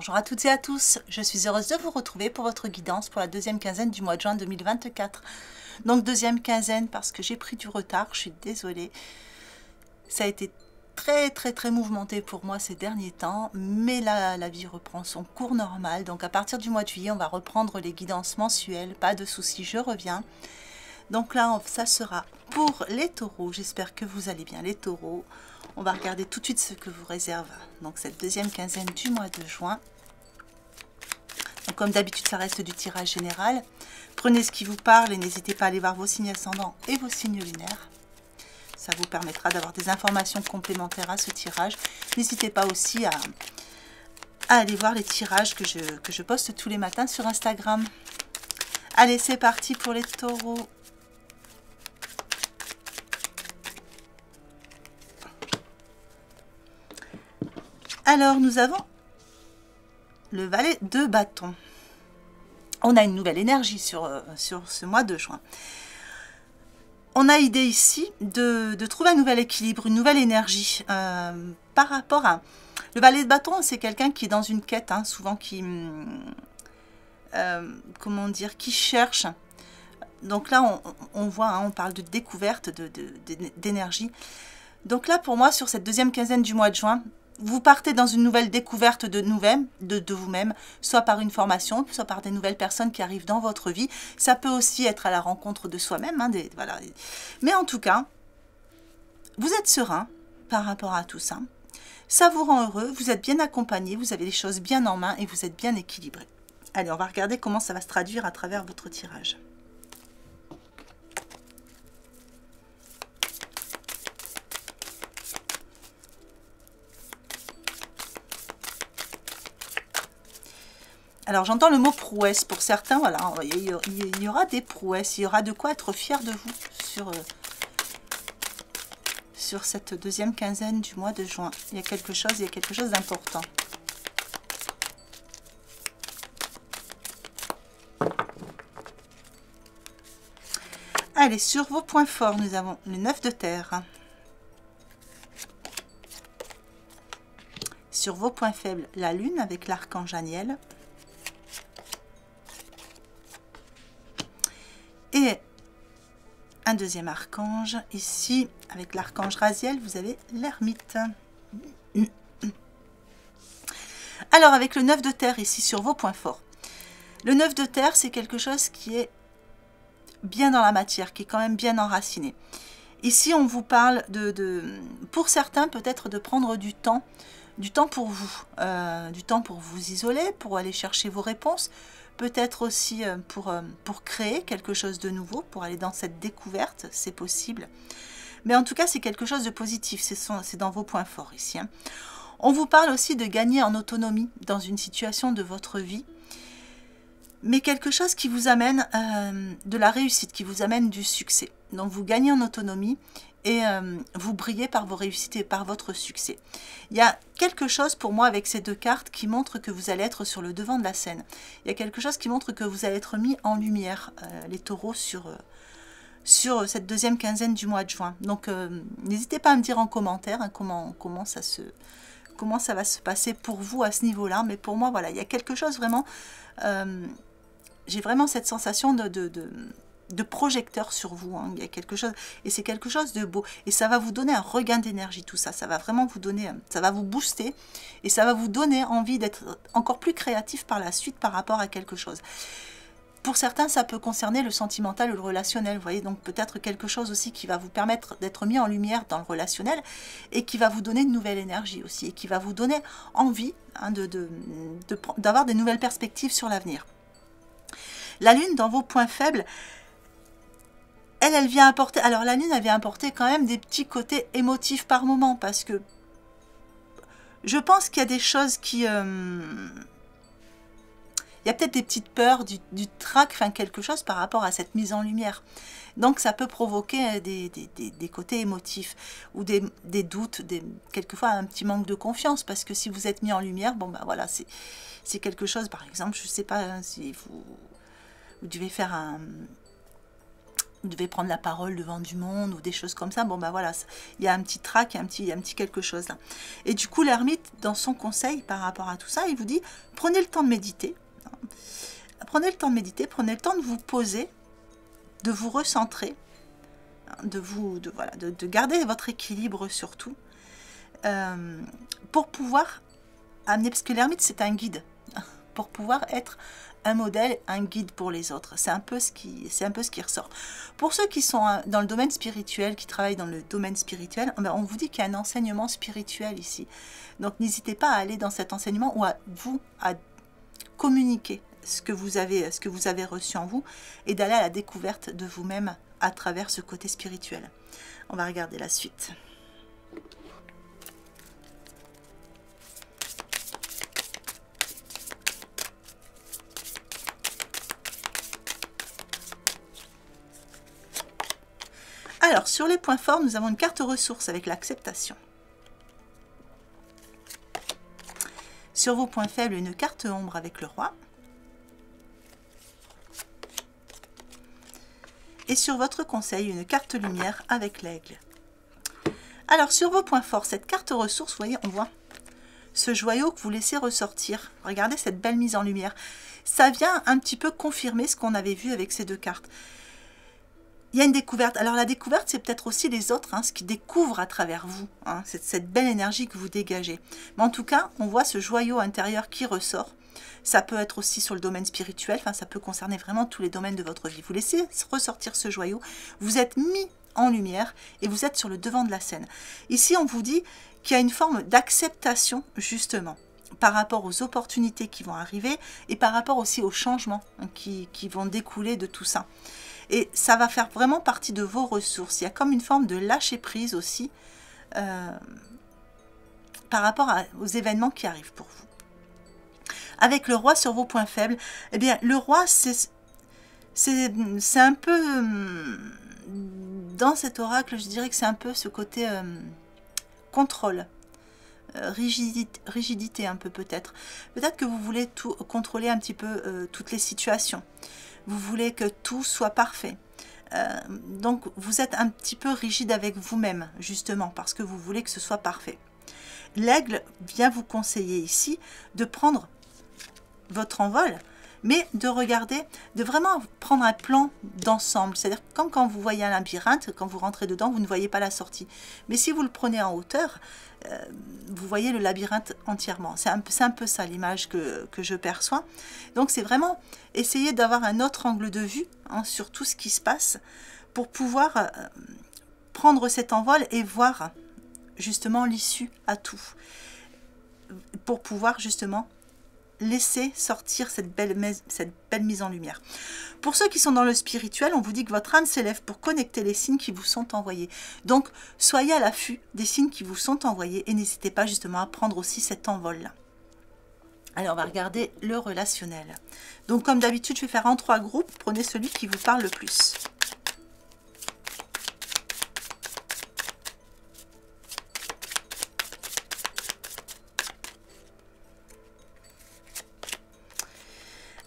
Bonjour à toutes et à tous, je suis heureuse de vous retrouver pour votre guidance pour la deuxième quinzaine du mois de juin 2024. Donc deuxième quinzaine parce que j'ai pris du retard, je suis désolée. Ça a été très mouvementé pour moi ces derniers temps, mais là la vie reprend son cours normal. Donc à partir du mois de juillet, on va reprendre les guidances mensuelles, pas de soucis, je reviens. Donc là, ça sera pour les taureaux, j'espère que vous allez bien les taureaux. On va regarder tout de suite ce que vous réserve donc cette deuxième quinzaine du mois de juin. Donc comme d'habitude, ça reste du tirage général. Prenez ce qui vous parle et n'hésitez pas à aller voir vos signes ascendants et vos signes lunaires. Ça vous permettra d'avoir des informations complémentaires à ce tirage. N'hésitez pas aussi à aller voir les tirages que je poste tous les matins sur Instagram. Allez, c'est parti pour les taureaux. Alors, nous avons le valet de bâton. On a une nouvelle énergie sur ce mois de juin. On a idée ici de trouver un nouvel équilibre, une nouvelle énergie par rapport à... Le valet de bâton, c'est quelqu'un qui est dans une quête, hein, souvent qui... comment dire, qui cherche. Donc là, on voit, hein, on parle de découverte, d'énergie. Donc là, pour moi, sur cette deuxième quinzaine du mois de juin, vous partez dans une nouvelle découverte de vous-même, soit par une formation, soit par des nouvelles personnes qui arrivent dans votre vie. Ça peut aussi être à la rencontre de soi-même. Hein, voilà. Mais en tout cas, vous êtes serein par rapport à tout ça. Ça vous rend heureux, vous êtes bien accompagné, vous avez les choses bien en main et vous êtes bien équilibré. Allez, on va regarder comment ça va se traduire à travers votre tirage. Alors j'entends le mot prouesse pour certains, voilà, il y aura des prouesses, il y aura de quoi être fier de vous sur cette deuxième quinzaine du mois de juin. Il y a quelque chose d'important. Allez, sur vos points forts, nous avons le 9 de terre. Sur vos points faibles, la lune avec l'archange Aniel. Et un deuxième archange, ici, avec l'archange Raziel, vous avez l'ermite. Alors, avec le 9 de terre, ici, sur vos points forts. Le 9 de terre, c'est quelque chose qui est bien dans la matière, qui est quand même bien enraciné. Ici, on vous parle pour certains, peut-être de prendre du temps pour vous. Du temps pour vous isoler, pour aller chercher vos réponses. Peut-être aussi pour créer quelque chose de nouveau, pour aller dans cette découverte, c'est possible. Mais en tout cas, c'est quelque chose de positif, c'est dans vos points forts ici. Hein. On vous parle aussi de gagner en autonomie dans une situation de votre vie, mais quelque chose qui vous amène de la réussite, qui vous amène du succès. Donc vous gagnez en autonomie et vous brillez par vos réussites et par votre succès. Il y a quelque chose pour moi avec ces deux cartes qui montre que vous allez être sur le devant de la scène. Il y a quelque chose qui montre que vous allez être mis en lumière, les taureaux, sur cette deuxième quinzaine du mois de juin. Donc n'hésitez pas à me dire en commentaire hein, comment ça va se passer pour vous à ce niveau-là. Mais pour moi, voilà, il y a quelque chose vraiment... j'ai vraiment cette sensation de projecteur sur vous, hein. Il y a quelque chose, et c'est quelque chose de beau, et ça va vous donner un regain d'énergie, tout ça, ça va vraiment vous donner, ça va vous booster, et ça va vous donner envie d'être encore plus créatif par la suite par rapport à quelque chose. Pour certains, ça peut concerner le sentimental ou le relationnel, vous voyez, donc peut-être quelque chose aussi qui va vous permettre d'être mis en lumière dans le relationnel, et qui va vous donner une nouvelle énergie aussi, et qui va vous donner envie hein, d'avoir des nouvelles perspectives sur l'avenir. La lune, dans vos points faibles, elle vient apporter... Alors, la lune, elle vient apporter quand même des petits côtés émotifs par moment, parce que je pense qu'il y a des choses qui... il y a peut-être des petites peurs, du trac, enfin quelque chose par rapport à cette mise en lumière. Donc, ça peut provoquer des côtés émotifs, ou des doutes, quelquefois un petit manque de confiance, parce que si vous êtes mis en lumière, bon, ben voilà, c'est quelque chose, par exemple, je ne sais pas si vous devez faire vous devez prendre la parole devant du monde ou des choses comme ça. Bon, ben voilà, il y a un petit trac, il y a un petit quelque chose là. Et du coup, l'ermite, dans son conseil par rapport à tout ça, il vous dit, prenez le temps de méditer. Prenez le temps de méditer, prenez le temps de vous poser, de vous recentrer, de garder votre équilibre surtout, pour pouvoir amener, parce que l'ermite, c'est un guide, pour pouvoir être un modèle, un guide pour les autres. C'est un peu ce qui ressort. Pour ceux qui sont dans le domaine spirituel, qui travaillent dans le domaine spirituel, on vous dit qu'il y a un enseignement spirituel ici. Donc n'hésitez pas à aller dans cet enseignement ou à communiquer ce que vous avez reçu en vous et d'aller à la découverte de vous-même à travers ce côté spirituel. On va regarder la suite. Alors, sur les points forts, nous avons une carte ressources avec l'acceptation. Sur vos points faibles, une carte ombre avec le roi. Et sur votre conseil, une carte lumière avec l'aigle. Alors, sur vos points forts, cette carte ressources, vous voyez, on voit ce joyau que vous laissez ressortir. Regardez cette belle mise en lumière. Ça vient un petit peu confirmer ce qu'on avait vu avec ces deux cartes. Il y a une découverte. Alors la découverte, c'est peut-être aussi les autres, ce qui découvrent à travers vous, cette belle énergie que vous dégagez. Mais en tout cas, on voit ce joyau intérieur qui ressort. Ça peut être aussi sur le domaine spirituel, enfin ça peut concerner vraiment tous les domaines de votre vie. Vous laissez ressortir ce joyau, vous êtes mis en lumière et vous êtes sur le devant de la scène. Ici, on vous dit qu'il y a une forme d'acceptation, justement, par rapport aux opportunités qui vont arriver et par rapport aussi aux changements qui vont découler de tout ça. Et ça va faire vraiment partie de vos ressources. Il y a comme une forme de lâcher prise aussi par rapport aux événements qui arrivent pour vous. Avec le roi sur vos points faibles, eh bien le roi, c'est un peu, dans cet oracle, je dirais que c'est un peu ce côté contrôle. Rigidité un peu peut-être. Peut-être que vous voulez tout contrôler un petit peu toutes les situations. Vous voulez que tout soit parfait. Donc vous êtes un petit peu rigide avec vous-même, justement, parce que vous voulez que ce soit parfait. L'aigle vient vous conseiller ici de prendre votre envol, mais de regarder, de vraiment prendre un plan d'ensemble. C'est-à-dire comme quand vous voyez un labyrinthe, quand vous rentrez dedans, vous ne voyez pas la sortie. Mais si vous le prenez en hauteur, vous voyez le labyrinthe entièrement. C'est un peu ça l'image que je perçois. Donc c'est vraiment essayer d'avoir un autre angle de vue sur tout ce qui se passe pour pouvoir prendre cet envol et voir justement l'issue à tout. Pour pouvoir justement laisser sortir cette belle mise en lumière. Pour ceux qui sont dans le spirituel, on vous dit que votre âme s'élève pour connecter les signes qui vous sont envoyés. Donc, soyez à l'affût des signes qui vous sont envoyés et n'hésitez pas justement à prendre aussi cet envol-là. Alors, on va regarder le relationnel. Donc, comme d'habitude, je vais faire en 3 groupes. Prenez celui qui vous parle le plus.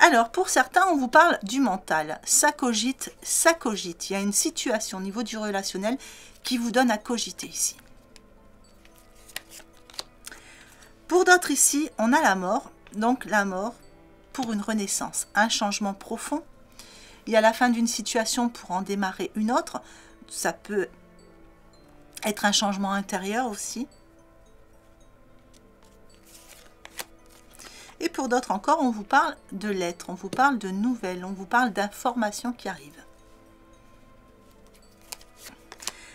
Alors, pour certains, on vous parle du mental. Ça cogite, ça cogite. Il y a une situation au niveau du relationnel qui vous donne à cogiter ici. Pour d'autres ici, on a la mort. Donc, la mort pour une renaissance, un changement profond. Il y a la fin d'une situation pour en démarrer une autre. Ça peut être un changement intérieur aussi. Et pour d'autres encore, on vous parle de lettres, on vous parle de nouvelles, on vous parle d'informations qui arrivent.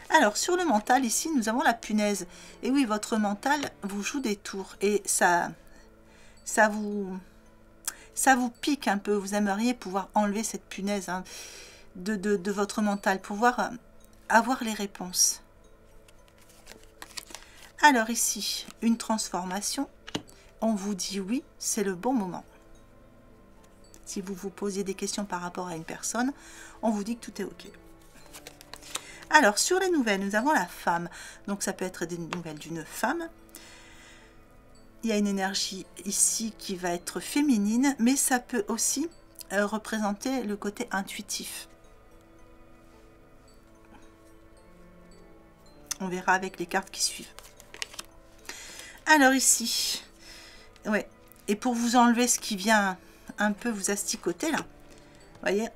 Alors, sur le mental, ici, nous avons la punaise. Et oui, votre mental vous joue des tours. Et ça vous pique un peu. Vous aimeriez pouvoir enlever cette punaise de votre mental, pouvoir avoir les réponses. Alors ici, une transformation. On vous dit oui, c'est le bon moment. Si vous vous posiez des questions par rapport à une personne, on vous dit que tout est OK. Alors, sur les nouvelles, nous avons la femme. Donc, ça peut être des nouvelles d'une femme. Il y a une énergie ici qui va être féminine, mais ça peut aussi représenter le côté intuitif. On verra avec les cartes qui suivent. Alors ici, ouais. Et pour vous enlever ce qui vient un peu vous asticoter là, voyez,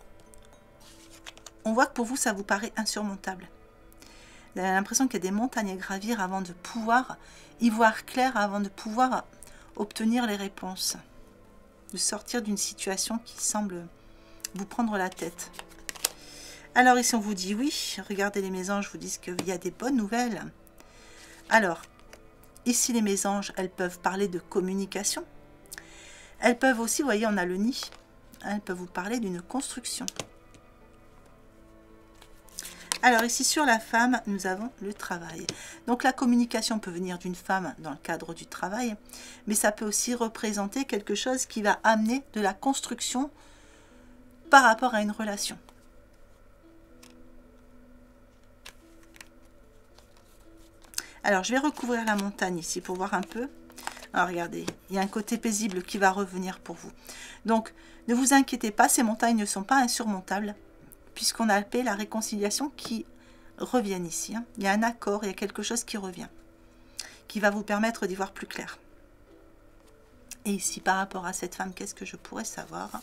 on voit que pour vous, ça vous paraît insurmontable. Vous avez l'impression qu'il y a des montagnes à gravir avant de pouvoir y voir clair, avant de pouvoir obtenir les réponses. De sortir d'une situation qui semble vous prendre la tête. Alors ici, on vous dit oui. Regardez, les mésanges vous disent qu'il y a des bonnes nouvelles. Alors, ici, les mésanges, elles peuvent parler de communication. Elles peuvent aussi, vous voyez, on a le nid. Elles peuvent vous parler d'une construction. Alors ici, sur la femme, nous avons le travail. Donc la communication peut venir d'une femme dans le cadre du travail, mais ça peut aussi représenter quelque chose qui va amener de la construction par rapport à une relation. Alors, je vais recouvrir la montagne ici pour voir un peu. Alors, regardez, il y a un côté paisible qui va revenir pour vous. Donc, ne vous inquiétez pas, ces montagnes ne sont pas insurmontables, puisqu'on a appelé la réconciliation qui reviennent ici. Hein. Il y a un accord, il y a quelque chose qui revient, qui va vous permettre d'y voir plus clair. Et ici, par rapport à cette femme, qu'est-ce que je pourrais savoir?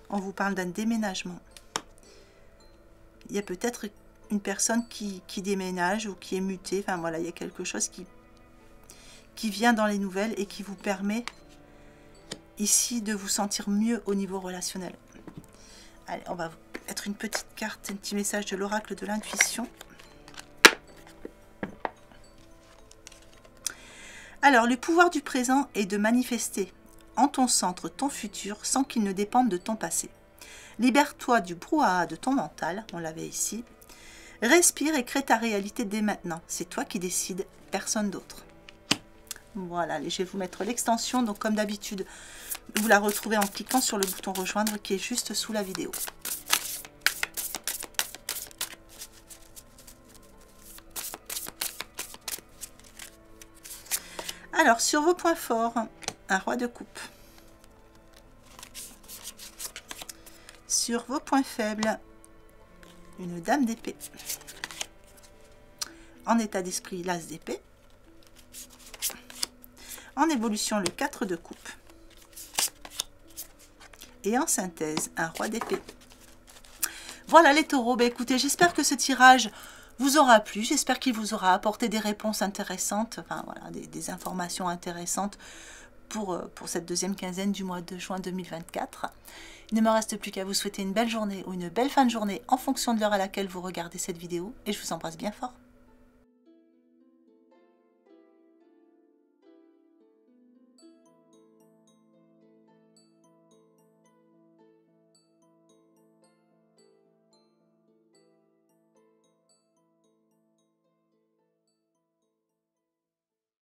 On vous parle d'un déménagement. Il y a peut-être une personne qui déménage ou qui est mutée. Enfin voilà, il y a quelque chose qui vient dans les nouvelles et qui vous permet ici de vous sentir mieux au niveau relationnel. Allez, on va vous mettre une petite carte, un petit message de l'oracle de l'intuition. Alors, le pouvoir du présent est de manifester en ton centre ton futur sans qu'il ne dépende de ton passé. Libère-toi du brouhaha de ton mental, on l'avait ici. Respire et crée ta réalité dès maintenant. C'est toi qui décides, personne d'autre. Voilà, allez, je vais vous mettre l'extension. Donc, comme d'habitude, vous la retrouvez en cliquant sur le bouton rejoindre qui est juste sous la vidéo. Alors, sur vos points forts, un roi de coupe. Sur vos points faibles, une dame d'épée. En état d'esprit, l'as d'épée. En évolution, le 4 de coupe. Et en synthèse, un roi d'épée. Voilà les taureaux. Ben, écoutez, j'espère que ce tirage vous aura plu. J'espère qu'il vous aura apporté des réponses intéressantes, enfin voilà, des informations intéressantes pour cette deuxième quinzaine du mois de juin 2024. Il ne me reste plus qu'à vous souhaiter une belle journée ou une belle fin de journée en fonction de l'heure à laquelle vous regardez cette vidéo. Et je vous embrasse bien fort.